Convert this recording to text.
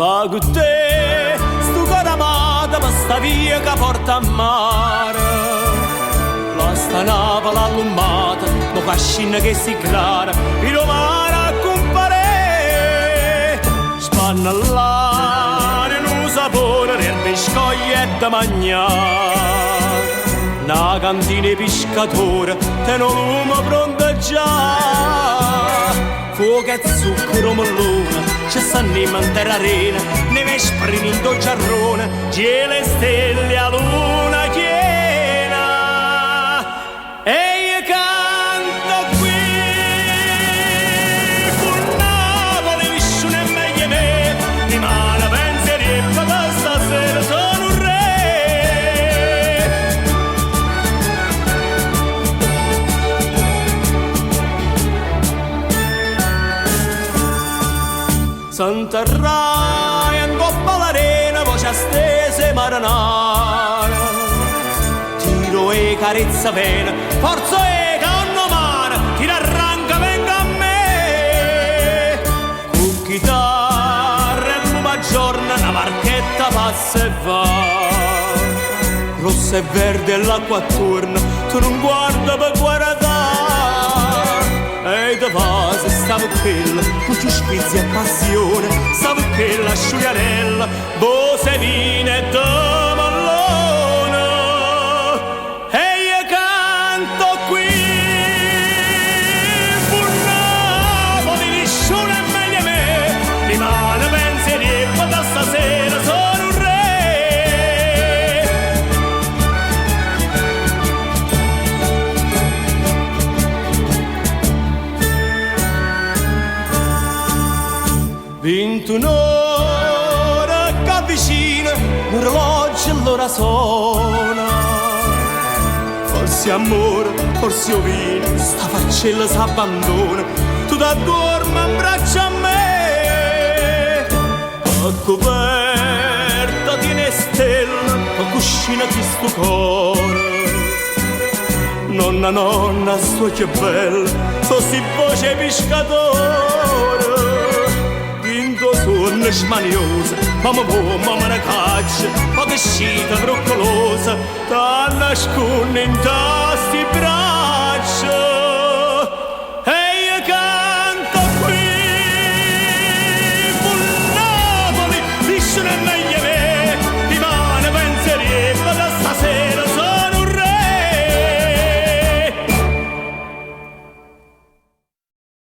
va con te, sto cuore amato per sta via che porta a mare. La sta nave allumata, ma cascina che si clara, il mare a compare. Spannellare in un sapore del biscogli e da mangiare. Una cantina di pescatore, te non lume pronto già. Fuoco e zucchero mellone, c'è s'anima in terra arena, neve spremi in giarrone, gelo e stelle a luna piena. E io canto qui, con Napoli vicino e meglio me, rimane pensieri e da stasera sono un re. S'interrai in coppa all'arena, voce stese marinara. Tiro e carezza pena, forza e canno mare, tira arranca, venga a me. Con chitarra e lume aggiorna, una marchetta passa e va. Rossa e verde e l'acqua attorno, tu non guarda per guardare. E da base stavo quella, con più spizzi e passione, stavo quella asciugarella, bose vine e mallone. E io canto qui, con Napoli liscione e meglio me, rimane pensieri e da stasera sono un re. Vinto un'ora che avvicina, un orologio all'ora suona. Forse amore, forse io vino, sta faccella s'abbandona, tu da dormi in braccio a me. A coperta tiene stella, a cuscina di sto cuore. Nonna, nonna, sto che bella, so si voce pescatore. Sonno smaniosa, mamma ne caccia, ma che scita broccolosa, t'ha nasconde in